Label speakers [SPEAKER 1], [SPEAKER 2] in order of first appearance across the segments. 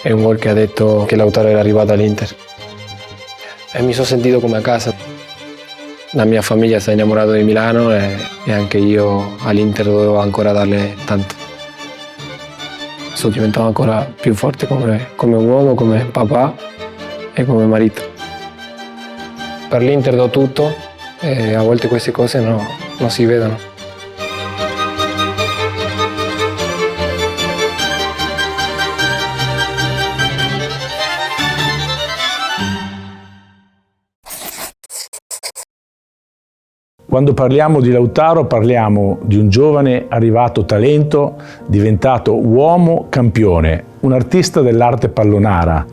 [SPEAKER 1] È un gol che ha detto che Lautaro era arrivato all'Inter e mi sono sentito come a casa. La mia famiglia si è innamorata di Milano e anche io all'Inter dovevo ancora darle tanto. Sono diventato ancora più forte come uomo, come papà e come marito. Per l'Inter do tutto e a volte queste cose non si vedono.
[SPEAKER 2] Quando parliamo di Lautaro parliamo di un giovane arrivato talento, diventato uomo campione, un artista dell'arte pallonara.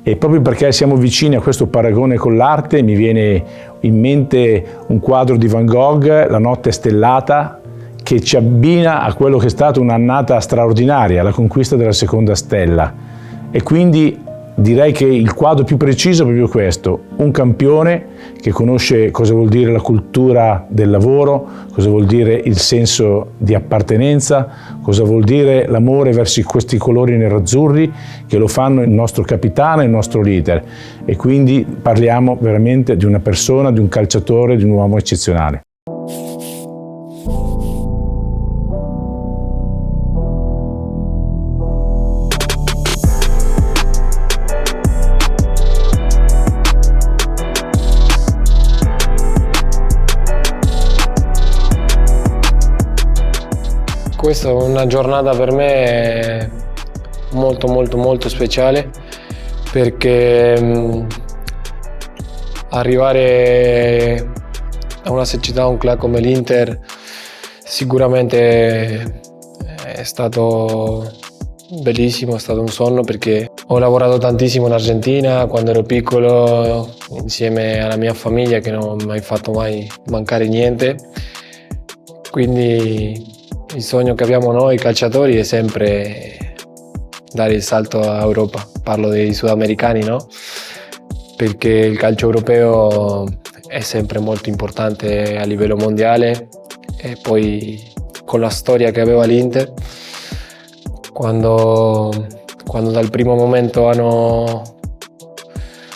[SPEAKER 2] E proprio perché siamo vicini a questo paragone con l'arte mi viene in mente un quadro di Van Gogh, La notte stellata, che ci abbina a quello che è stata un'annata straordinaria, la conquista della seconda stella. E quindi direi che il quadro più preciso è proprio questo, un campione che conosce cosa vuol dire la cultura del lavoro, cosa vuol dire il senso di appartenenza, cosa vuol dire l'amore verso questi colori nerazzurri che lo fanno il nostro capitano e il nostro leader. E quindi parliamo veramente di una persona, di un calciatore, di un uomo eccezionale.
[SPEAKER 1] Questa è una giornata per me molto speciale perché arrivare a una società, a un club come l'Inter sicuramente è stato bellissimo, è stato un sogno perché ho lavorato tantissimo in Argentina quando ero piccolo insieme alla mia famiglia che non mi ha fatto mai mancare niente, quindi il sogno che abbiamo noi calciatori è sempre dare il salto a Europa. Parlo dei sudamericani, no? Perché il calcio europeo è sempre molto importante a livello mondiale e poi con la storia che aveva l'Inter, quando dal primo momento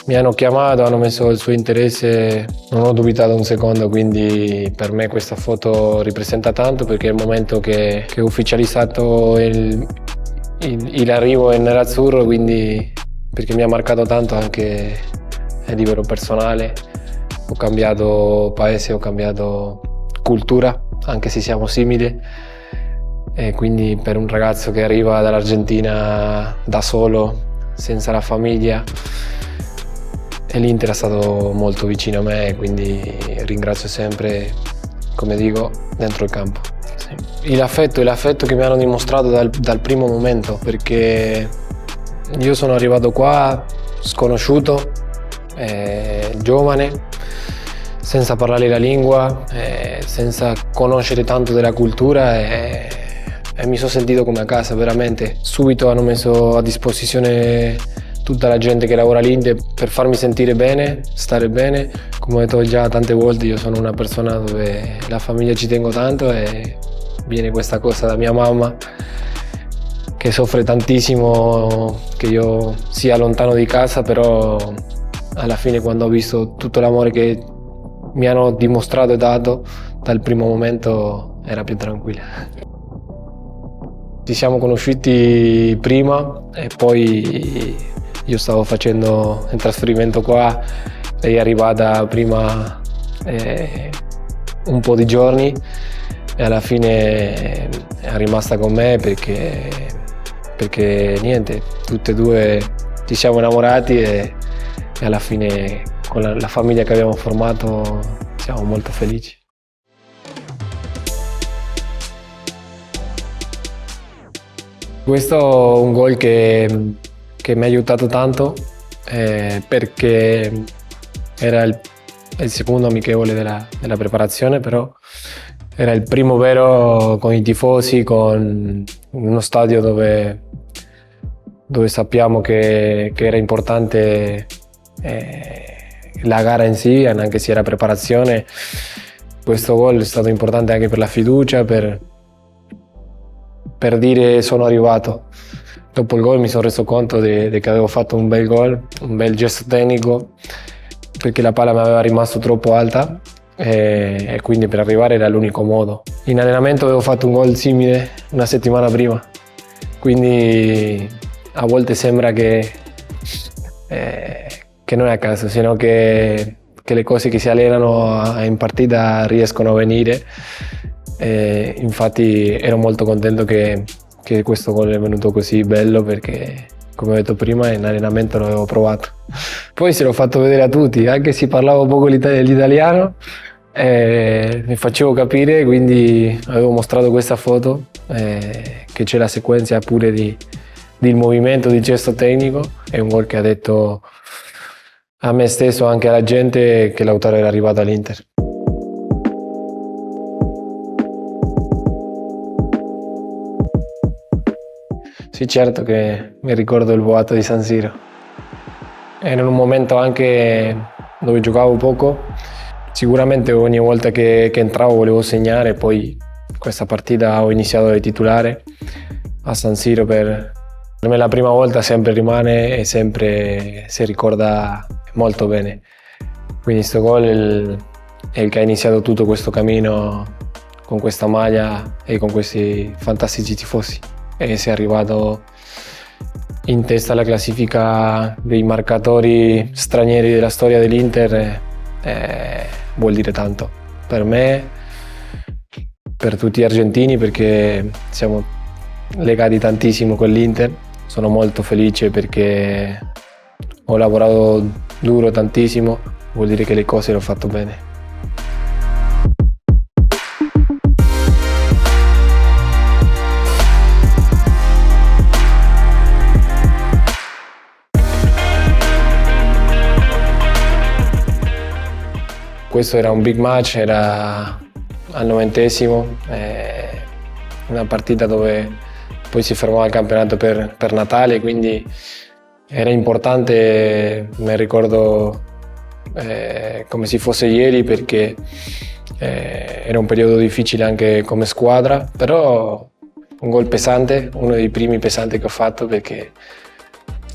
[SPEAKER 1] mi hanno chiamato, hanno messo il suo interesse, non ho dubitato un secondo, quindi per me questa foto rappresenta tanto perché è il momento che ho ufficializzato l'arrivo in nerazzurro, quindi perché mi ha marcato tanto anche a livello personale. Ho cambiato paese, ho cambiato cultura, anche se siamo simili, e quindi per un ragazzo che arriva dall'Argentina da solo, senza la famiglia, e l'Inter è stato molto vicino a me, quindi ringrazio sempre, come dico, dentro il campo. Sì. L'affetto che mi hanno dimostrato dal primo momento, perché io sono arrivato qua sconosciuto, giovane, senza parlare la lingua, senza conoscere tanto della cultura e mi sono sentito come a casa, veramente. Subito hanno messo a disposizione tutta la gente che lavora all'Inter per farmi sentire bene, stare bene. Come ho detto già tante volte, io sono una persona dove la famiglia ci tengo tanto e viene questa cosa da mia mamma che soffre tantissimo che io sia lontano di casa, però alla fine quando ho visto tutto l'amore che mi hanno dimostrato e dato dal primo momento era più tranquilla. Ci siamo conosciuti prima e poi io stavo facendo un trasferimento qua, lei è arrivata prima un po' di giorni e alla fine è rimasta con me perché niente, tutte e due ci siamo innamorati e alla fine con la famiglia che abbiamo formato siamo molto felici. Questo è un gol che mi ha aiutato tanto perché era il secondo amichevole della preparazione, però era il primo vero con i tifosi, con uno stadio dove sappiamo che era importante la gara in sé, anche se era preparazione. Questo gol è stato importante anche per la fiducia, per dire sono arrivato. Dopo il gol mi sono reso conto che avevo fatto un bel gol, un bel gesto tecnico, perché la palla mi aveva rimasto troppo alta e quindi per arrivare era l'unico modo. In allenamento avevo fatto un gol simile una settimana prima, quindi a volte sembra che non è a caso, sino che le cose che si allenano in partita riescono a venire. Infatti ero molto contento che questo gol è venuto così bello, perché come ho detto prima in allenamento l'avevo provato. Poi se l'ho fatto vedere a tutti, anche se parlavo poco l'italiano, mi facevo capire, quindi avevo mostrato questa foto, che c'è la sequenza pure del movimento, di gesto tecnico. È un gol che ha detto a me stesso, anche alla gente, che Lautaro era arrivato all'Inter. Sì, certo che mi ricordo il boato di San Siro. Era in un momento anche dove giocavo poco. Sicuramente ogni volta che entravo volevo segnare, poi questa partita ho iniziato da titolare a San Siro. Per me la prima volta sempre rimane e sempre si ricorda molto bene. Quindi questo gol è il che ha iniziato tutto questo cammino con questa maglia e con questi fantastici tifosi. E si è arrivato in testa alla classifica dei marcatori stranieri della storia dell'Inter, vuol dire tanto per me, per tutti gli argentini, perché siamo legati tantissimo con l'Inter. Sono molto felice perché ho lavorato duro tantissimo, vuol dire che le cose le ho fatte bene. Questo era un big match, era al 90°, una partita dove poi si fermava il campionato per Natale, quindi era importante, mi ricordo come se fosse ieri, perché era un periodo difficile anche come squadra, però un gol pesante, uno dei primi pesanti che ho fatto, perché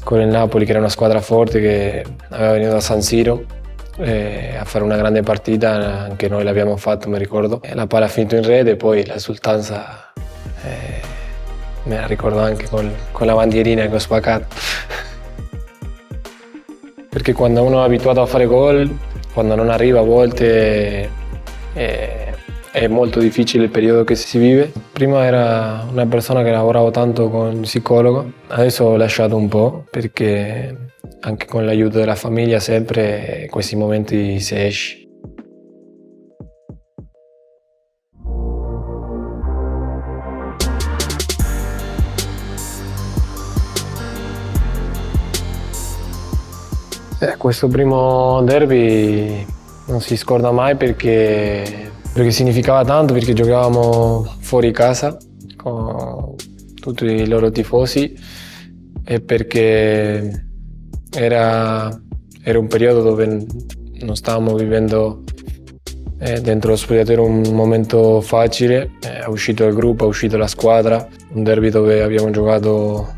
[SPEAKER 1] con il Napoli, che era una squadra forte, che aveva venuto da San Siro a fare una grande partita, anche noi l'abbiamo fatto, mi ricordo. La palla ha finito in rete, poi l'esultanza me la ricordo anche con la bandierina che ho spaccato. Perché quando uno è abituato a fare gol, quando non arriva a volte è molto difficile il periodo che si vive. Prima era una persona che lavoravo tanto con il psicologo, adesso ho lasciato un po', perché anche con l'aiuto della famiglia sempre questi momenti si esce. Questo primo derby non si scorda mai, perché significava tanto, perché giocavamo fuori casa con tutti i loro tifosi e perché era un periodo dove non stavamo vivendo dentro lo spogliatoio un momento facile. È uscito il gruppo, è uscita la squadra, un derby dove abbiamo giocato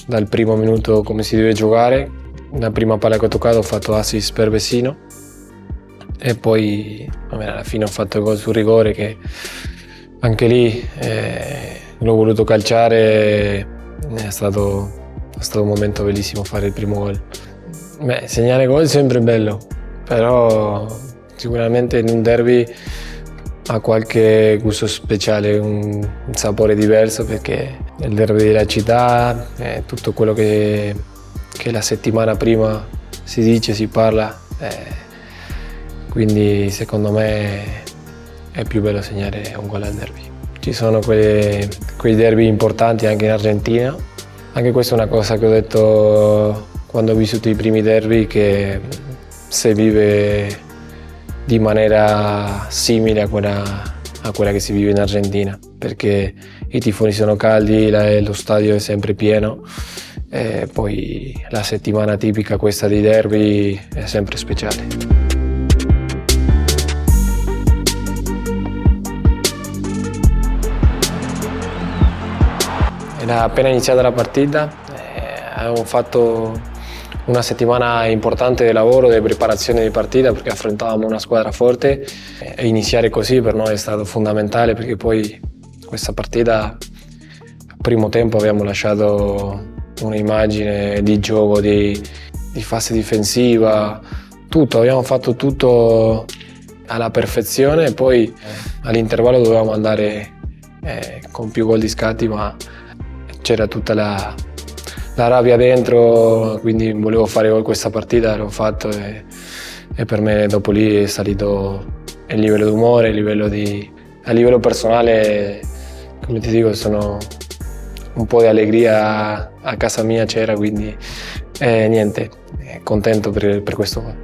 [SPEAKER 1] dal primo minuto come si deve giocare. La prima palla che ho toccato ho fatto assist per Vecino e poi alla fine ho fatto il gol sul rigore, che anche lì l'ho voluto calciare. È stato un momento bellissimo fare il primo gol. Segnare gol è sempre bello, però sicuramente in un derby ha qualche gusto speciale, un sapore diverso, perché il derby della città è tutto quello che la settimana prima si dice, si parla, quindi secondo me è più bello segnare un gol al derby. Ci sono quei derby importanti anche in Argentina. Anche questa è una cosa che ho detto quando ho vissuto i primi derby, che si vive di maniera simile a quella che si vive in Argentina, perché i tifoni sono caldi, lo stadio è sempre pieno, e poi la settimana tipica questa dei derby è sempre speciale. Era appena iniziata la partita, avevamo fatto una settimana importante di lavoro, di preparazione di partita perché affrontavamo una squadra forte e iniziare così per noi è stato fondamentale perché poi questa partita, al primo tempo abbiamo lasciato un'immagine di gioco, di fase difensiva, tutto, abbiamo fatto tutto alla perfezione e poi all'intervallo dovevamo andare con più gol di scatti, ma c'era tutta la rabbia dentro, quindi volevo fare gol questa partita, l'ho fatto e per me dopo lì è salito il livello d'umore, a livello personale, come ti dico, sono un po' di allegria a casa mia c'era, quindi niente, contento per questo gol.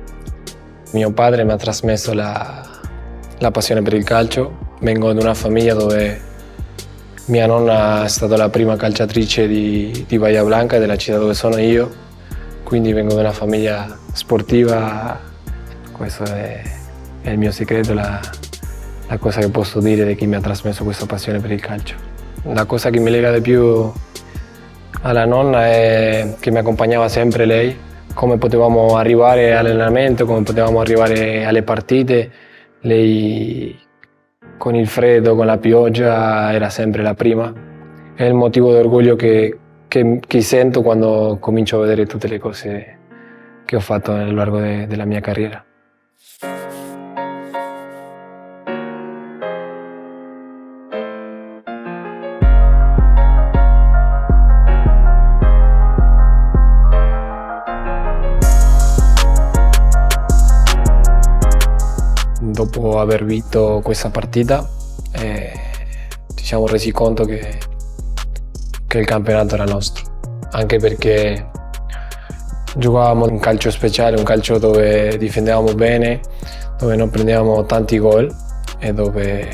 [SPEAKER 1] Mio padre mi ha trasmesso la passione per il calcio, vengo da una famiglia dove mia nonna è stata la prima calciatrice di Bahia Blanca, della città dove sono io, quindi vengo da una famiglia sportiva, questo è il mio segreto, la cosa che posso dire di chi mi ha trasmesso questa passione per il calcio. La cosa che mi lega di più alla nonna è che mi accompagnava sempre lei, come potevamo arrivare all'allenamento, come potevamo arrivare alle partite, lei con il freddo, con la pioggia, era sempre la prima. È il motivo di orgoglio che sento quando comincio a vedere tutte le cose che ho fatto nel largo della mia carriera. Dopo aver vinto questa partita ci siamo resi conto che il campionato era nostro, anche perché giocavamo un calcio speciale, un calcio dove difendevamo bene, dove non prendevamo tanti gol e dove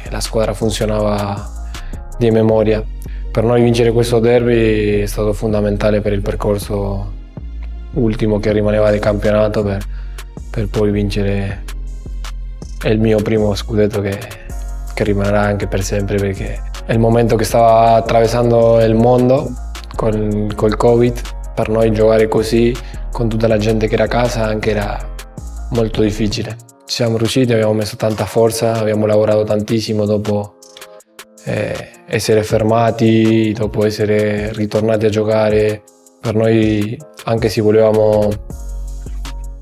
[SPEAKER 1] la squadra funzionava di memoria. Per noi vincere questo derby è stato fondamentale per il percorso ultimo che rimaneva del campionato per poi vincere il mio primo scudetto che rimarrà anche per sempre, perché è il momento che stava attraversando il mondo col Covid. Per noi giocare così con tutta la gente che era a casa anche era molto difficile. Ci siamo riusciti, abbiamo messo tanta forza, abbiamo lavorato tantissimo dopo essere fermati, dopo essere ritornati a giocare. Per noi, anche se volevamo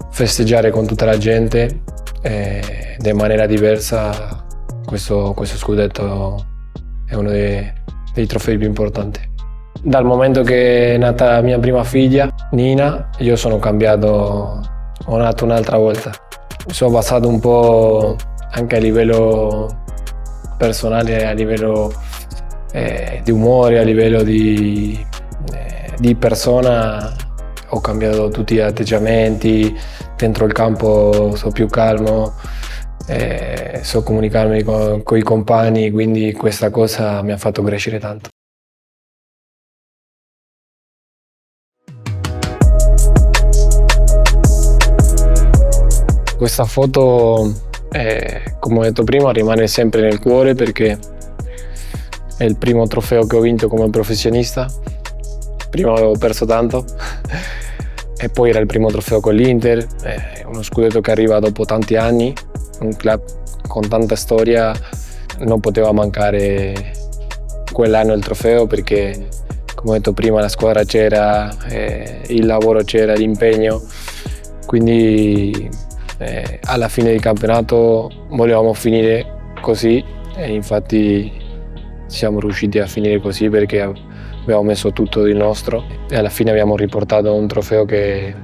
[SPEAKER 1] festeggiare con tutta la gente di maniera diversa, questo scudetto è uno dei trofei più importanti. Dal momento che è nata la mia prima figlia, Nina, io sono cambiato, ho nato un'altra volta. Mi sono basato un po' anche a livello personale, a livello di umore, a livello di persona. Ho cambiato tutti gli atteggiamenti, dentro il campo sono più calmo, so comunicarmi con i compagni, quindi questa cosa mi ha fatto crescere tanto. Questa foto, come ho detto prima, rimane sempre nel cuore perché è il primo trofeo che ho vinto come professionista. Prima avevo perso tanto e poi era il primo trofeo con l'Inter, uno scudetto che arriva dopo tanti anni, un club con tanta storia, non poteva mancare quell'anno il trofeo perché, come ho detto prima, la squadra c'era, il lavoro c'era, l'impegno, quindi alla fine del campionato volevamo finire così e infatti siamo riusciti a finire così perché abbiamo messo tutto di nostro e alla fine abbiamo riportato un trofeo che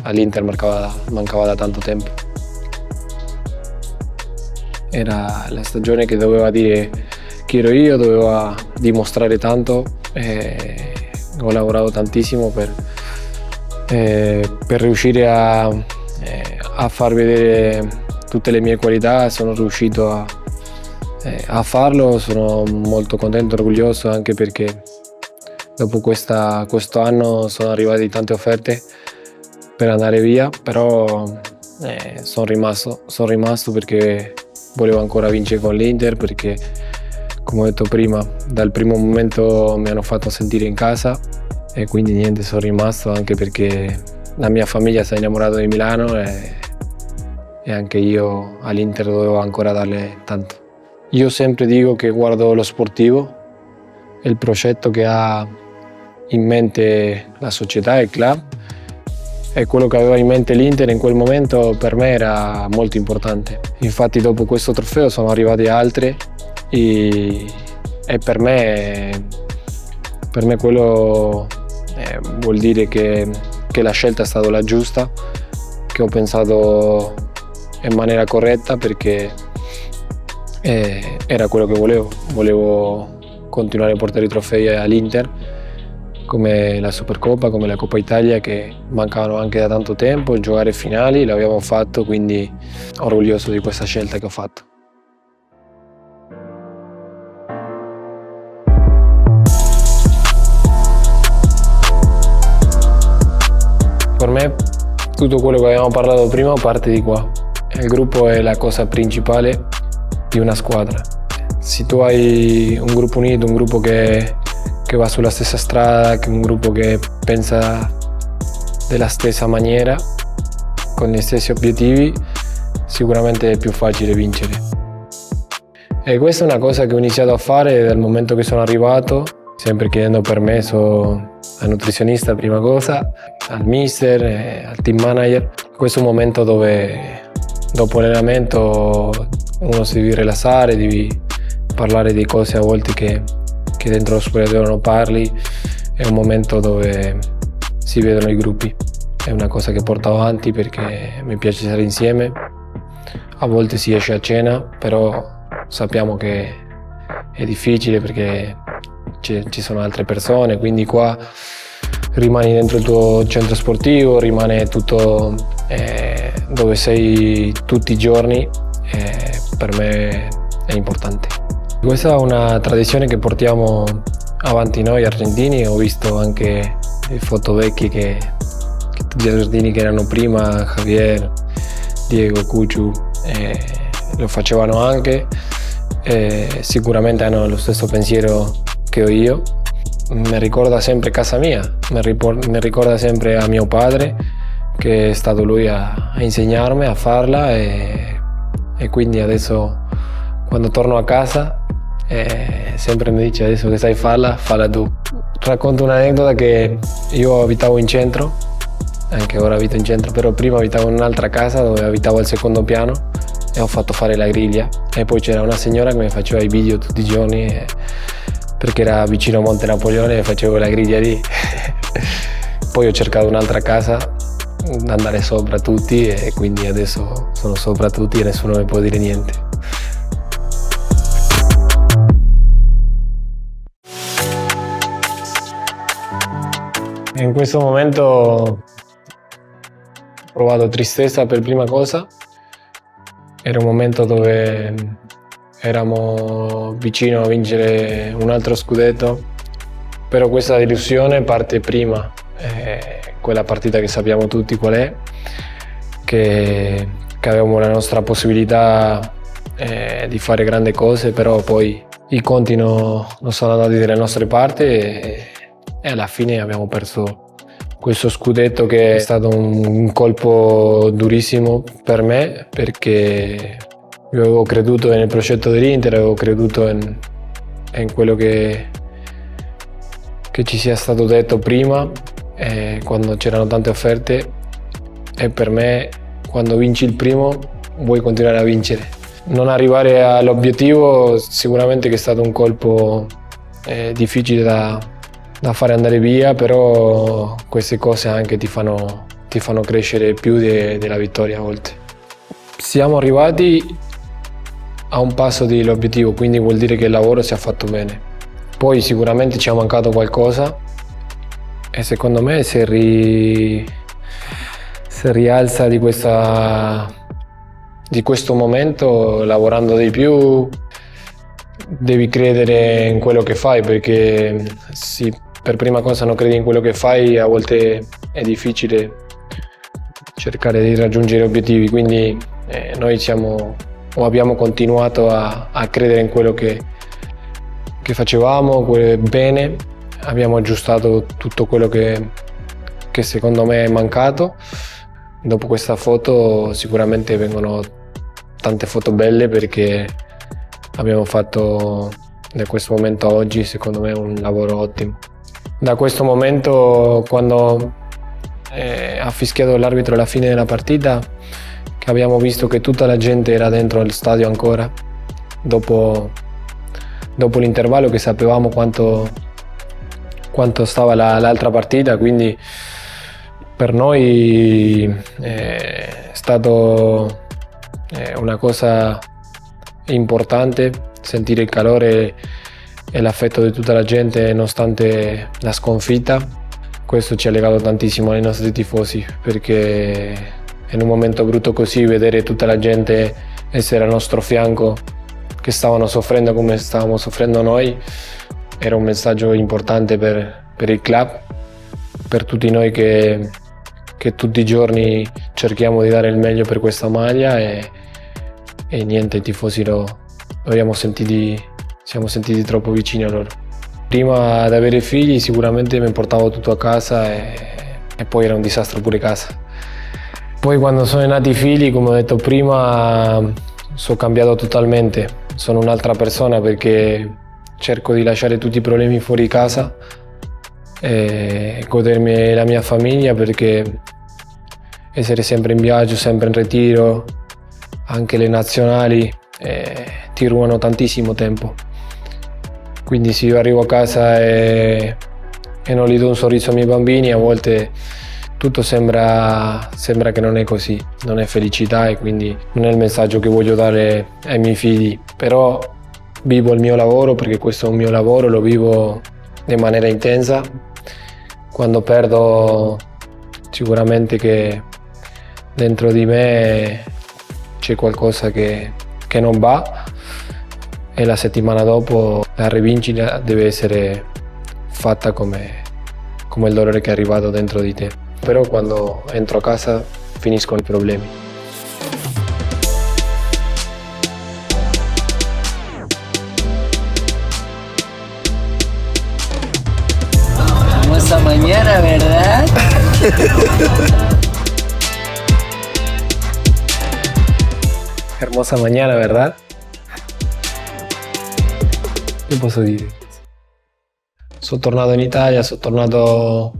[SPEAKER 1] all'Inter mancava da tanto tempo. Era la stagione che doveva dire chi ero io, doveva dimostrare tanto e ho lavorato tantissimo per riuscire a far vedere tutte le mie qualità. Sono riuscito a farlo, sono molto contento e orgoglioso anche perché dopo questo anno sono arrivate tante offerte per andare via, però sono rimasto perché volevo ancora vincere con l'Inter, perché come ho detto prima, dal primo momento mi hanno fatto sentire in casa e quindi niente, sono rimasto, anche perché la mia famiglia si è innamorata di Milano e anche io all'Inter dovevo ancora darle tanto. Io sempre dico che guardo lo sportivo, il progetto che ha in mente la società, il club, e quello che aveva in mente l'Inter in quel momento per me era molto importante. Infatti dopo questo trofeo sono arrivati altri e per me quello vuol dire che la scelta è stata la giusta, che ho pensato in maniera corretta, perché era quello che volevo continuare a portare i trofei all'Inter, come la Supercoppa, come la Coppa Italia, che mancavano anche da tanto tempo, giocare finali, l'abbiamo fatto, quindi orgoglioso di questa scelta che ho fatto. Per me tutto quello che abbiamo parlato prima parte di qua. Il gruppo è la cosa principale di una squadra. Se tu hai un gruppo unito, un gruppo che va sulla stessa strada, un gruppo che pensa della stessa maniera, con gli stessi obiettivi, sicuramente è più facile vincere. E questa è una cosa che ho iniziato a fare dal momento che sono arrivato, sempre chiedendo permesso al nutrizionista prima cosa, al mister, al team manager. Questo è un momento dove dopo l'allenamento uno si deve rilassare, devi parlare di cose a volte che dentro lo spogliatoio non parli. È un momento dove si vedono i gruppi, è una cosa che porto avanti perché mi piace stare insieme. A volte si esce a cena, però sappiamo che è difficile perché ci sono altre persone, quindi qua rimani dentro il tuo centro sportivo, rimane tutto dove sei tutti i giorni, per me è importante. Questa è una tradizione che portiamo avanti noi argentini. Ho visto anche le foto vecchie che tutti gli argentini che erano prima, Javier, Diego, Cucciu, lo facevano anche. Sicuramente hanno lo stesso pensiero che ho io. Mi ricorda sempre casa mia, mi ricorda sempre a mio padre, che è stato lui a insegnarmi a farla, e quindi adesso quando torno a casa sempre mi dice: adesso che sai farla, falla tu. Racconto un'aneddota che io abitavo in centro, anche ora abito in centro, però prima abitavo in un'altra casa dove abitavo al secondo piano e ho fatto fare la griglia, e poi c'era una signora che mi faceva i video tutti i giorni perché era vicino a Monte Napoleone e facevo la griglia lì. Poi ho cercato un'altra casa da andare sopra tutti, e quindi adesso sono sopra tutti e nessuno mi può dire niente. In questo momento ho provato tristezza per prima cosa. Era un momento dove eravamo vicino a vincere un altro scudetto, però questa delusione parte prima, quella partita che sappiamo tutti qual è, che avevamo la nostra possibilità di fare grandi cose, però poi i conti non sono andati dalle nostre parti e alla fine abbiamo perso questo scudetto, che è stato un colpo durissimo per me, perché io avevo creduto nel progetto dell'Inter, avevo creduto in quello che ci sia stato detto prima, quando c'erano tante offerte, e per me quando vinci il primo vuoi continuare a vincere. Non arrivare all'obiettivo sicuramente che è stato un colpo difficile da fare andare via, però queste cose anche ti fanno crescere più della vittoria a volte. Siamo arrivati a un passo dell'obiettivo, quindi vuol dire che il lavoro si è fatto bene. Poi sicuramente ci è mancato qualcosa e secondo me se rialza di questo momento, lavorando di più, devi credere in quello che fai, perché per prima cosa non credi in quello che fai, a volte è difficile cercare di raggiungere obiettivi, quindi noi abbiamo continuato a credere in quello che facevamo bene, abbiamo aggiustato tutto quello che secondo me è mancato. Dopo questa foto sicuramente vengono tante foto belle, perché abbiamo fatto da questo momento a oggi secondo me un lavoro ottimo. Da questo momento, quando ha fischiato l'arbitro alla fine della partita, che abbiamo visto che tutta la gente era dentro al stadio ancora, dopo l'intervallo, che sapevamo quanto stava l'altra partita, quindi per noi è stato una cosa importante sentire il calore e l'affetto di tutta la gente nonostante la sconfitta. Questo ci ha legato tantissimo ai nostri tifosi, perché in un momento brutto così vedere tutta la gente essere al nostro fianco, che stavano soffrendo come stavamo soffrendo noi, era un messaggio importante per il club, per tutti noi che tutti i giorni cerchiamo di dare il meglio per questa maglia, e niente, i tifosi siamo sentiti troppo vicini a loro. Prima di avere figli sicuramente mi portavo tutto a casa e poi era un disastro pure casa. Poi quando sono nati i figli, come ho detto prima, sono cambiato totalmente. Sono un'altra persona, perché cerco di lasciare tutti i problemi fuori casa e godermi la mia famiglia, perché essere sempre in viaggio, sempre in ritiro, anche le nazionali, ti rubano tantissimo tempo. Quindi se io arrivo a casa e non gli do un sorriso ai miei bambini, a volte tutto sembra che non è così, non è felicità, e quindi non è il messaggio che voglio dare ai miei figli. Però vivo il mio lavoro, perché questo è un mio lavoro, lo vivo in maniera intensa. Quando perdo, sicuramente che dentro di me c'è qualcosa che non va, e la settimana dopo la rivincita deve essere fatta come il dolore che è arrivato dentro di te. Però quando entro a casa finiscono i problemi.
[SPEAKER 3] Hermosa mañana, ¿verdad?
[SPEAKER 1] Hermosa mañana, ¿verdad? Che posso dire? Sono tornato in Italia, sono tornato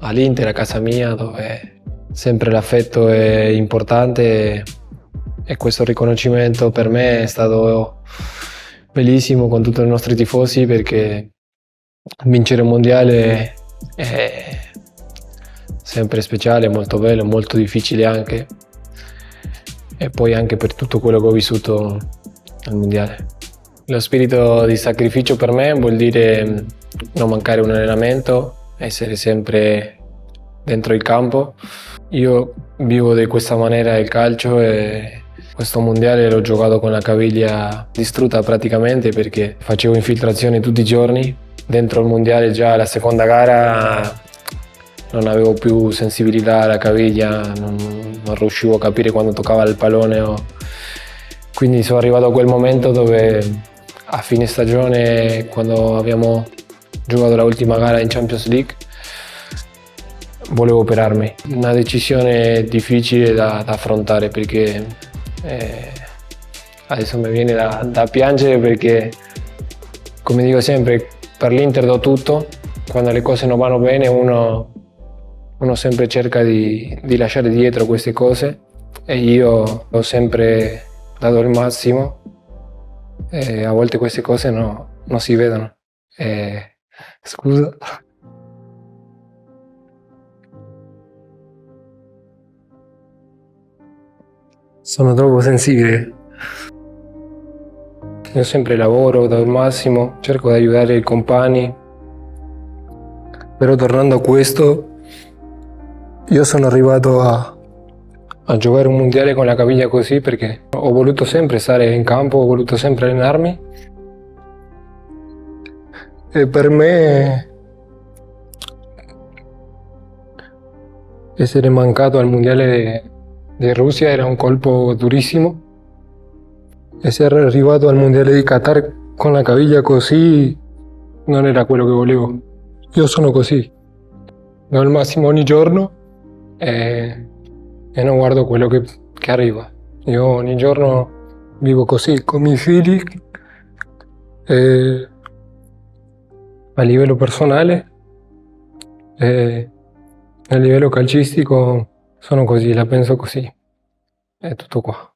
[SPEAKER 1] all'Inter, a casa mia, dove sempre l'affetto è importante, e questo riconoscimento per me è stato bellissimo con tutti i nostri tifosi, perché vincere il mondiale è sempre speciale, molto bello, molto difficile anche, e poi anche per tutto quello che ho vissuto al mondiale. Lo spirito di sacrificio per me vuol dire non mancare un allenamento, essere sempre dentro il campo. Io vivo di questa maniera il calcio, e questo mondiale l'ho giocato con la caviglia distrutta praticamente, perché facevo infiltrazioni tutti i giorni. Dentro il mondiale, già la seconda gara, non avevo più sensibilità alla caviglia, non riuscivo a capire quando toccava il pallone. Quindi sono arrivato a quel momento dove a fine stagione, quando abbiamo giocato l'ultima gara in Champions League, volevo operarmi. Una decisione difficile da affrontare, perché adesso mi viene da piangere, perché, come dico sempre, per l'Inter do tutto. Quando le cose non vanno bene uno sempre cerca di lasciare dietro queste cose, e io ho sempre dato il massimo, e a volte queste cose non si vedono. Scusa. Sono troppo sensibile. Io sempre lavoro, do il massimo, cerco di aiutare i compagni. Però tornando a questo, io sono arrivato a giocare un mondiale con la caviglia così perché ho voluto sempre stare in campo, ho voluto sempre allenarmi. E per me essere mancato al mondiale di Russia era un colpo durissimo. Essere arrivato al mondiale di Qatar con la caviglia così non era quello che volevo. Io sono così, do il massimo ogni giorno e non guardo quello che arriva. Io ogni giorno vivo così con i miei figli e a livello personale e a livello calcistico sono così, la penso così. È tutto qua.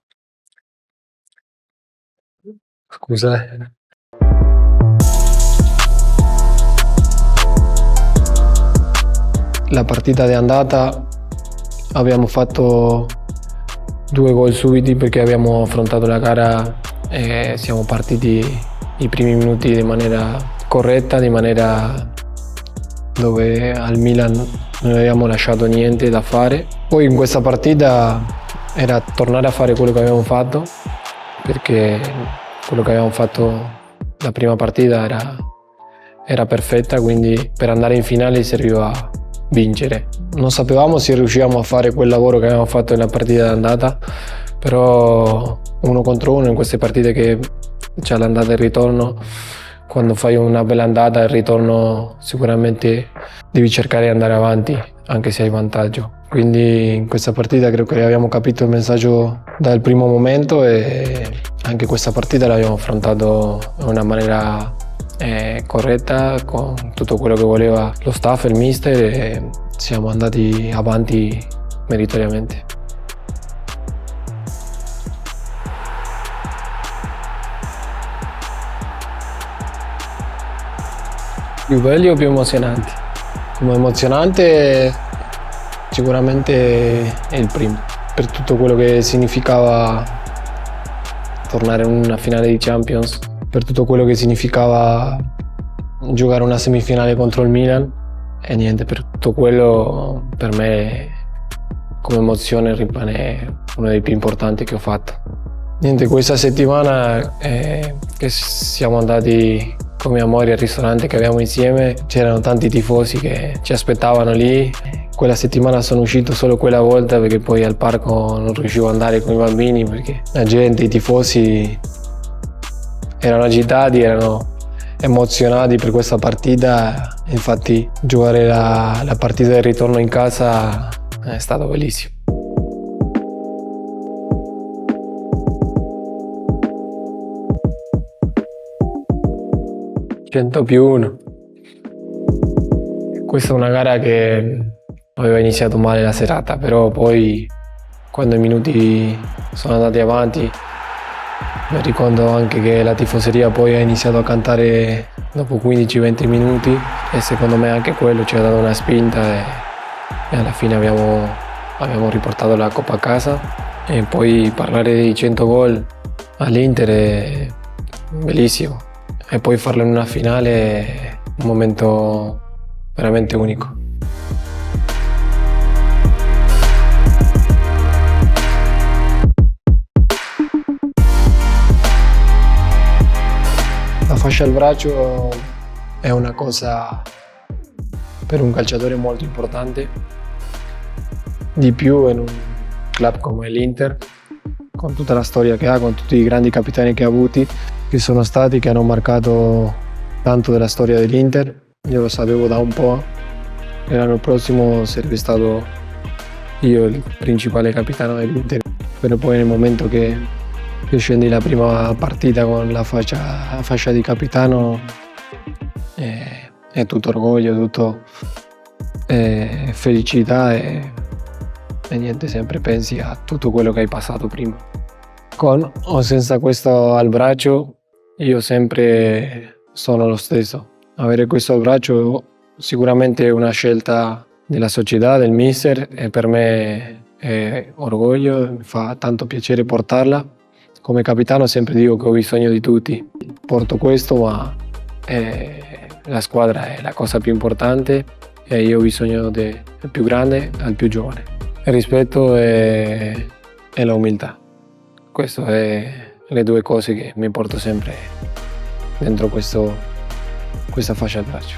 [SPEAKER 1] Scusa. La partita di andata abbiamo fatto 2 gol subiti perché abbiamo affrontato la gara e siamo partiti i primi minuti di maniera corretta, di maniera dove al Milan non avevamo lasciato niente da fare. Poi in questa partita era tornare a fare quello che abbiamo fatto, perché quello che abbiamo fatto la prima partita era perfetta, quindi per andare in finale serviva vincere. Non sapevamo se riuscivamo a fare quel lavoro che abbiamo fatto nella partita d'andata, però 1 contro 1 in queste partite che c'è l'andata e il ritorno, quando fai una bella andata e il ritorno sicuramente devi cercare di andare avanti anche se hai vantaggio. Quindi in questa partita credo che abbiamo capito il messaggio dal primo momento e anche questa partita l'abbiamo affrontato in una maniera corretta, con tutto quello che voleva lo staff e il mister, e siamo andati avanti meritoriamente. Più belli o più emozionanti? Come emozionante sicuramente è il primo, per tutto quello che significava tornare in una finale di Champions, per tutto quello che significava giocare una semifinale contro il Milan e niente, per tutto quello per me come emozione rimane uno dei più importanti che ho fatto. Niente, questa settimana che siamo andati con mia moglie al ristorante che abbiamo insieme, c'erano tanti tifosi che ci aspettavano lì. Quella settimana sono uscito solo quella volta perché poi al parco non riuscivo ad andare con i bambini perché la gente, i tifosi erano agitati, erano emozionati per questa partita. Infatti giocare la partita del ritorno in casa è stato bellissimo. (100+1). Questa è una gara che aveva iniziato male la serata, però poi quando i minuti sono andati avanti mi ricordo anche che la tifoseria poi ha iniziato a cantare dopo 15-20 minuti e secondo me anche quello ci ha dato una spinta e alla fine abbiamo riportato la Coppa a casa. E poi parlare di 100 gol all'Inter è bellissimo e poi farlo in una finale è un momento veramente unico. La fascia al braccio è una cosa per un calciatore molto importante, di più in un club come l'Inter, con tutta la storia che ha, con tutti i grandi capitani che ha avuti, che sono stati, che hanno marcato tanto della storia dell'Inter. Io lo sapevo da un po', e l'anno prossimo sarebbe stato io il principale capitano dell'Inter, però poi nel momento che scendi la prima partita con la fascia di capitano è tutto orgoglio, tutto felicità e niente, sempre pensi a tutto quello che hai passato prima. Con o senza questo al braccio io sempre sono lo stesso. Avere questo al braccio sicuramente è una scelta della società, del mister, e per me è orgoglio, mi fa tanto piacere portarla. Come capitano sempre dico che ho bisogno di tutti, porto questo, ma la squadra è la cosa più importante e io ho bisogno del più grande al più giovane. Il rispetto e la umiltà, queste sono le 2 cose che mi porto sempre dentro questa fascia al braccio.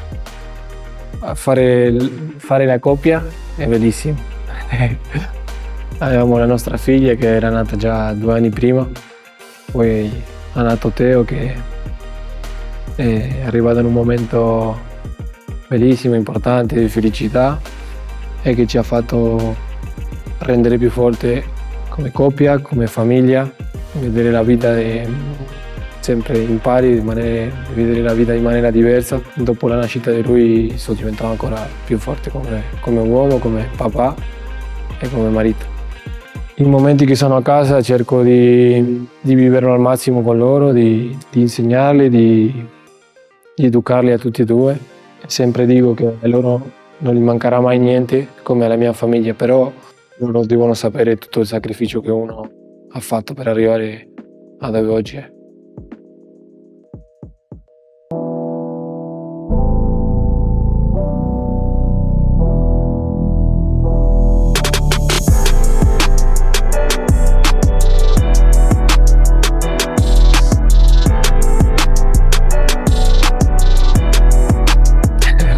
[SPEAKER 1] Fare la coppia è bellissimo. Avevamo la nostra figlia che era nata già 2 anni prima, poi è nato Teo che è arrivato in un momento bellissimo, importante, di felicità e che ci ha fatto rendere più forte come coppia, come famiglia, vedere la vita sempre in pari, vedere la vita in maniera diversa. Dopo la nascita di lui sto diventando ancora più forte come uomo, come papà e come marito. In momenti che sono a casa cerco di viverlo al massimo con loro, di insegnarli, di educarli a tutti e due. E sempre dico che a loro non gli mancherà mai niente come alla mia famiglia, però loro devono sapere tutto il sacrificio che uno ha fatto per arrivare a dove oggi è.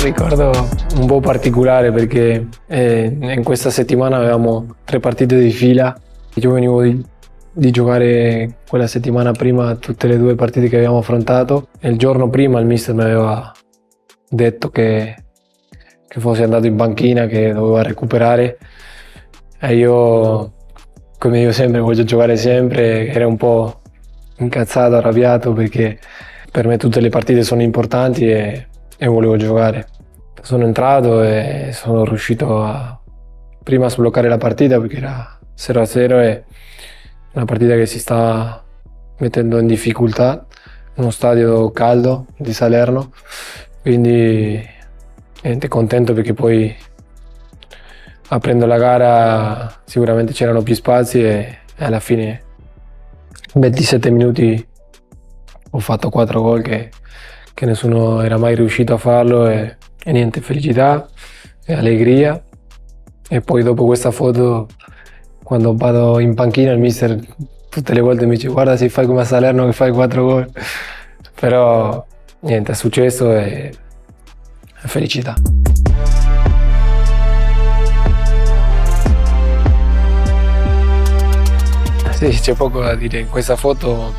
[SPEAKER 1] Ricordo un po' particolare perché in questa settimana avevamo 3 partite di fila. Io venivo di giocare quella settimana prima tutte le 2 partite che abbiamo affrontato e il giorno prima il mister mi aveva detto che fossi andato in panchina, che doveva recuperare e io, come io sempre, voglio giocare sempre, ero un po' incazzato, arrabbiato perché per me tutte le partite sono importanti e volevo giocare. Sono entrato e sono riuscito a prima sbloccare la partita perché era 0-0 e una partita che si stava mettendo in difficoltà, uno stadio caldo di Salerno, quindi niente, contento perché poi aprendo la gara sicuramente c'erano più spazi e alla fine 27 minuti ho fatto 4 gol che nessuno era mai riuscito a farlo e niente, felicità e allegria. E poi dopo questa foto, quando vado in panchina, il mister tutte le volte mi dice guarda se fai come a Salerno che fai 4 gol, però niente, è successo e felicità. Sì, c'è poco da dire, in questa foto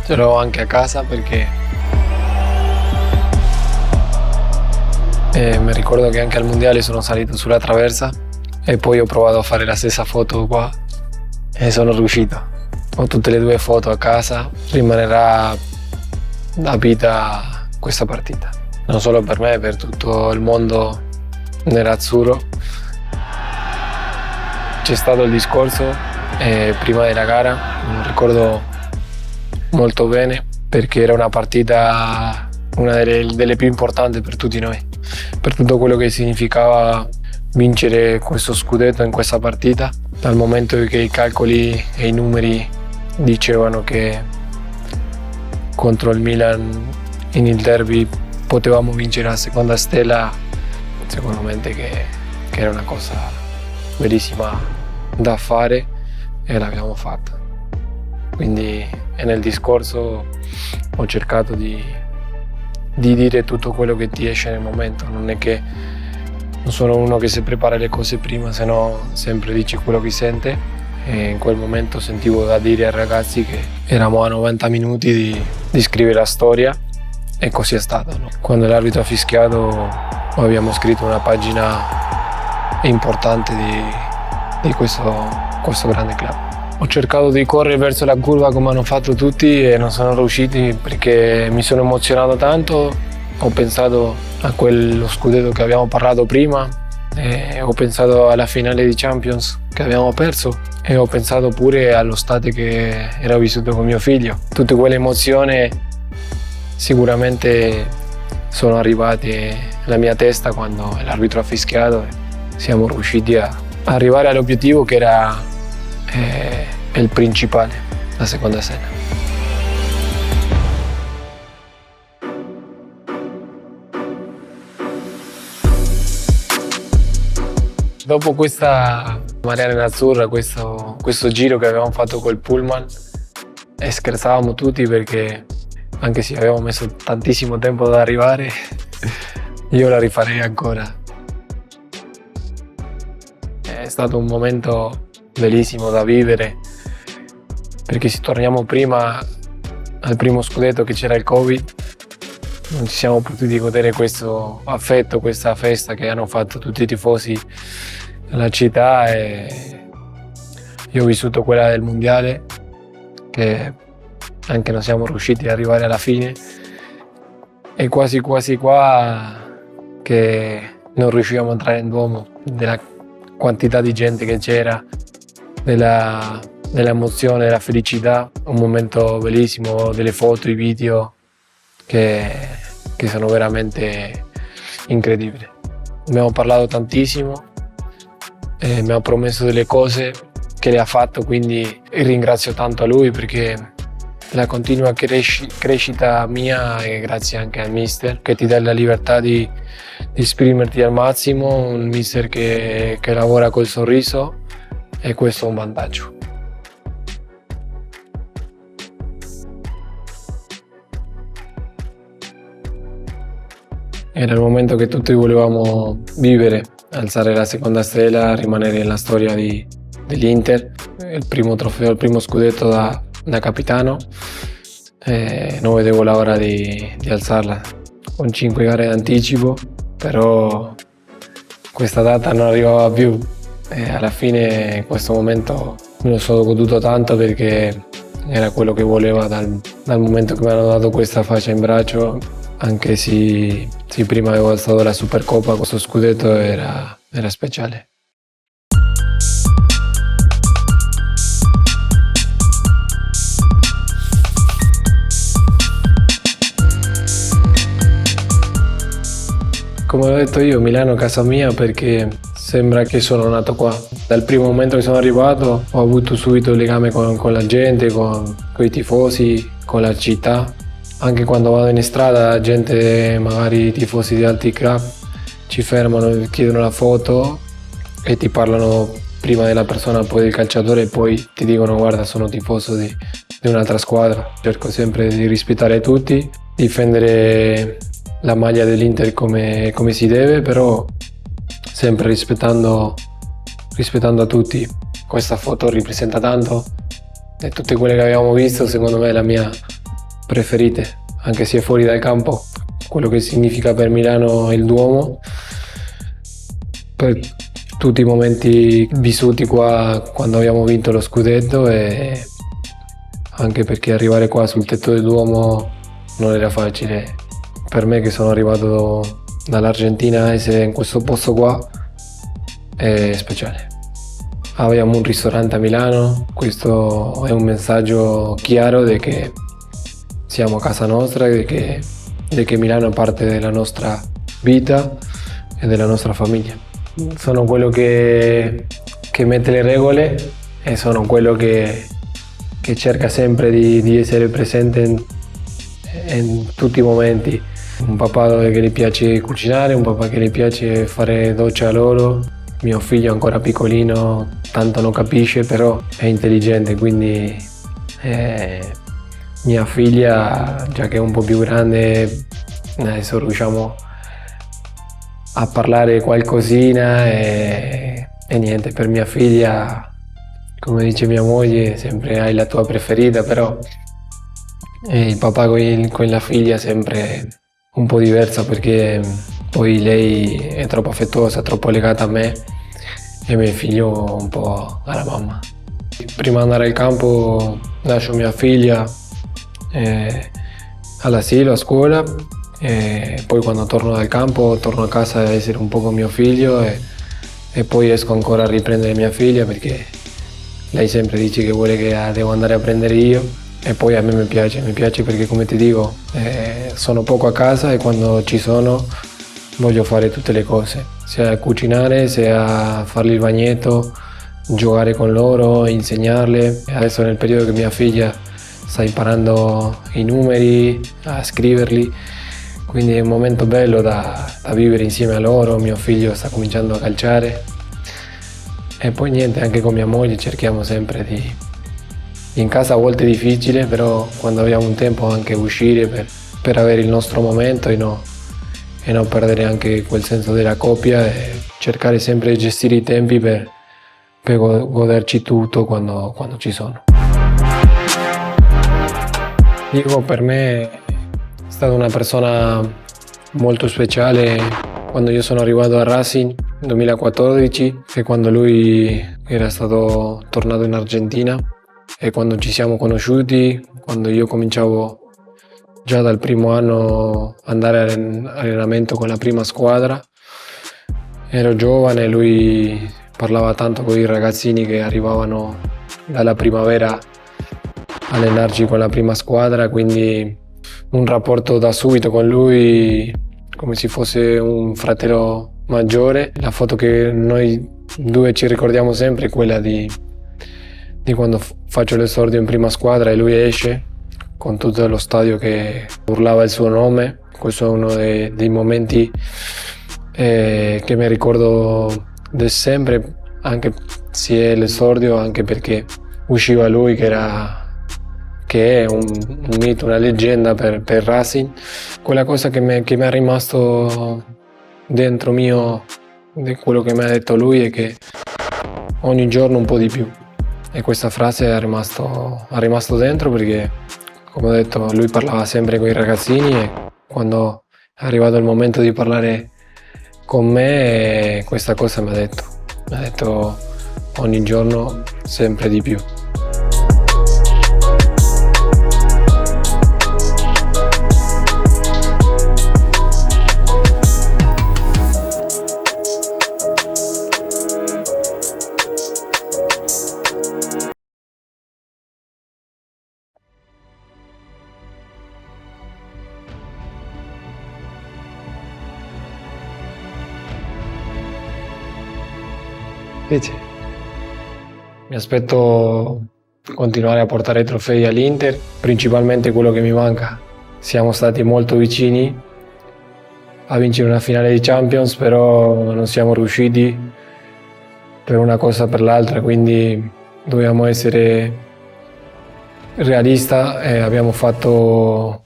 [SPEAKER 1] ce l'ho anche a casa perché mi ricordo che anche al mondiale sono salito sulla traversa e poi ho provato a fare la stessa foto qua e sono riuscito. Ho tutte le 2 foto a casa, rimanerà a vita questa partita. Non solo per me, per tutto il mondo nerazzurro. C'è stato il discorso prima della gara, mi ricordo molto bene perché era una partita, una delle più importanti per tutti noi. Per tutto quello che significava vincere questo scudetto in questa partita, dal momento che i calcoli e i numeri dicevano che contro il Milan in il derby potevamo vincere la seconda stella, secondo me che era una cosa bellissima da fare e l'abbiamo fatta. Quindi nel discorso ho cercato di dire tutto quello che ti esce nel momento, non è che non sono uno che si prepara le cose prima, se no sempre dici quello che sente e in quel momento sentivo da dire ai ragazzi che eravamo a 90 minuti di scrivere la storia e così è stato, no? Quando l'arbitro ha fischiato abbiamo scritto una pagina importante di questo grande club. Ho cercato di correre verso la curva come hanno fatto tutti e non sono riusciti perché mi sono emozionato tanto. Ho pensato a quello scudetto che abbiamo parlato prima, e ho pensato alla finale di Champions che abbiamo perso e ho pensato pure allo stadio che ero vissuto con mio figlio. Tutte quelle emozioni sicuramente sono arrivate alla mia testa quando l'arbitro ha fischiato e siamo riusciti a arrivare all'obiettivo che era il principale, la seconda stella. Dopo questa Marea Nerazzurra, questo giro che avevamo fatto col pullman, e scherzavamo tutti perché anche se avevamo messo tantissimo tempo ad arrivare, io la rifarei ancora. È stato un momento bellissimo da vivere, perché se torniamo prima al primo scudetto che c'era il Covid, non ci siamo potuti godere questo affetto, questa festa che hanno fatto tutti i tifosi nella città, e io ho vissuto quella del mondiale, che anche non siamo riusciti ad arrivare alla fine, e quasi qua che non riuscivamo a entrare in Duomo, della quantità di gente che c'era, dell'emozione, della felicità, un momento bellissimo, delle foto, i video che sono veramente incredibili. Abbiamo parlato tantissimo, mi ha promesso delle cose che le ha fatto, quindi ringrazio tanto a lui, perché la continua crescita mia è grazie anche al mister, che ti dà la libertà di esprimerti al massimo, un mister che lavora col sorriso, e questo è un vantaggio. Era il momento che tutti volevamo vivere, alzare la seconda stella, rimanere nella storia dell'Inter, il primo trofeo, il primo scudetto da capitano. Non vedevo l'ora di alzarla con 5 gare d'anticipo, però questa data non arrivava più, e alla fine in questo momento me lo sono goduto tanto, perché era quello che volevo dal momento che mi hanno dato questa fascia in braccio. Anche se prima avevo alzato la Supercoppa, questo scudetto era speciale. Come ho detto io, Milano è casa mia, perché sembra che sono nato qua. Dal primo momento che sono arrivato ho avuto subito il legame con la gente, con i tifosi, con la città. Anche quando vado in strada, la gente, magari i tifosi di altri club, ci fermano, chiedono la foto e ti parlano prima della persona, poi del calciatore, e poi ti dicono: guarda, sono tifoso di un'altra squadra. Cerco sempre di rispettare tutti, difendere la maglia dell'Inter come si deve, però sempre rispettando a tutti. Questa foto rappresenta tanto, e tutte quelle che abbiamo visto secondo me è la mia preferite, anche se è fuori dal campo, quello che significa per Milano il Duomo, per tutti i momenti vissuti qua quando abbiamo vinto lo scudetto, e anche perché arrivare qua sul tetto del Duomo non era facile. Per me, che sono arrivato dall'Argentina, essere in questo posto qua è speciale. Abbiamo un ristorante a Milano, questo è un messaggio chiaro di che siamo a casa nostra, di che Milano è parte della nostra vita e della nostra famiglia. Sono quello che mette le regole, e sono quello che cerca sempre di essere presente in tutti i momenti. Un papà che gli piace cucinare, un papà che gli piace fare doccia a loro. Mio figlio ancora piccolino, tanto non capisce, però è intelligente, quindi mia figlia, già che è un po' più grande, adesso riusciamo a parlare qualcosina, e niente, per mia figlia, come dice mia moglie, sempre hai la tua preferita, però il papà con la figlia è sempre un po' diversa, perché poi lei è troppo affettuosa, troppo legata a me, e mio figlio un po' alla mamma. Prima di andare al campo lascio mia figlia all'asilo, a scuola, e poi quando torno dal campo torno a casa a essere un po' con mio figlio, e poi esco ancora a riprendere mia figlia, perché lei sempre dice che vuole che la devo andare a prendere io, e poi a me mi piace perché, come ti dico, sono poco a casa, e quando ci sono voglio fare tutte le cose, sia cucinare, sia fargli il bagnetto, giocare con loro, insegnarle. Adesso nel periodo che mia figlia sta imparando i numeri, a scriverli, quindi è un momento bello da vivere insieme a loro. Mio figlio sta cominciando a calciare, e poi niente, anche con mia moglie cerchiamo sempre in casa a volte è difficile, però quando abbiamo un tempo anche uscire per avere il nostro momento, e non perdere anche quel senso della coppia, e cercare sempre di gestire i tempi per goderci tutto quando ci sono. Dico, per me stata una persona molto speciale quando io sono arrivato a Racing nel 2014, e quando lui era stato tornato in Argentina, e quando ci siamo conosciuti, quando io cominciavo già dal primo anno andare allenamento con la prima squadra. Ero giovane, lui parlava tanto con i ragazzini che arrivavano dalla primavera a allenarci con la prima squadra, quindi un rapporto da subito con lui come se fosse un fratello maggiore. La foto che noi due ci ricordiamo sempre è quella di quando faccio l'esordio in prima squadra e lui esce con tutto lo stadio che urlava il suo nome. Questo è uno dei momenti che mi ricordo da sempre, anche se è l'esordio, anche perché usciva lui che è un mito, una leggenda per Racing. Quella cosa che mi è rimasto dentro mio di quello che mi ha detto lui è che ogni giorno un po' di più, e questa frase è rimasto dentro, perché come ho detto lui parlava sempre con i ragazzini, e quando è arrivato il momento di parlare con me questa cosa mi ha detto ogni giorno sempre di più. Invece, mi aspetto continuare a portare trofei all'Inter, principalmente quello che mi manca. Siamo stati molto vicini a vincere una finale di Champions, però non siamo riusciti per una cosa o per l'altra, quindi dobbiamo essere realisti. Abbiamo fatto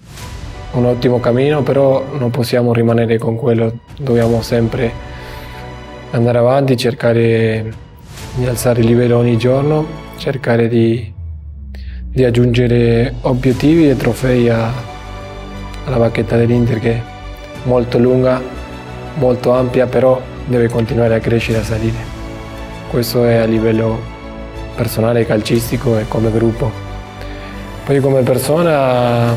[SPEAKER 1] un ottimo cammino, però non possiamo rimanere con quello, dobbiamo sempre andare avanti, cercare di alzare il livello ogni giorno, cercare di aggiungere obiettivi e trofei alla bacchetta dell'Inter, che è molto lunga, molto ampia, però deve continuare a crescere e a salire. Questo è a livello personale, calcistico e come gruppo. Poi come persona,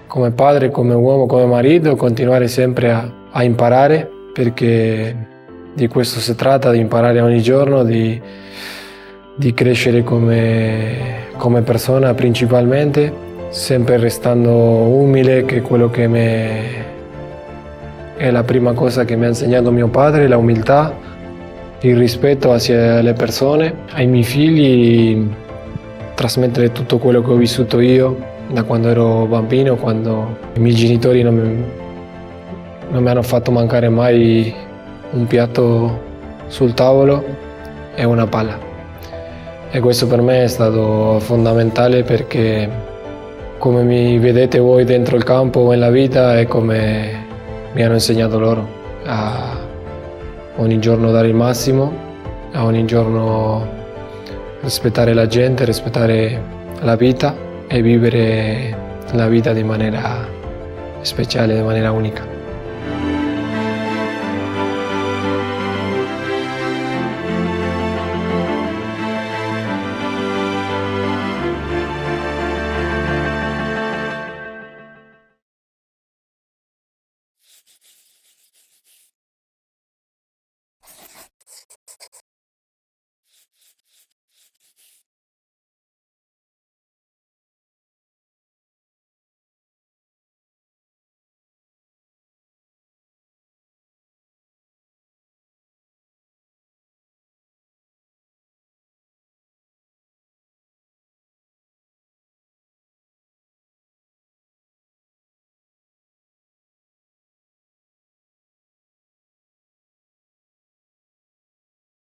[SPEAKER 1] come padre, come uomo, come marito, continuare sempre a imparare, perché di questo si tratta, di imparare ogni giorno, di crescere come persona principalmente, sempre restando umile, che è quello che è la prima cosa che mi ha insegnato mio padre, la umiltà, il rispetto hacia le persone. Ai miei figli trasmettere tutto quello che ho vissuto io da quando ero bambino, quando i miei genitori non mi hanno fatto mancare mai un piatto sul tavolo e una palla, e questo per me è stato fondamentale, perché come mi vedete voi dentro il campo nella vita è come mi hanno insegnato loro, a ogni giorno dare il massimo, a ogni giorno rispettare la gente, rispettare la vita e vivere la vita di maniera speciale, di maniera unica.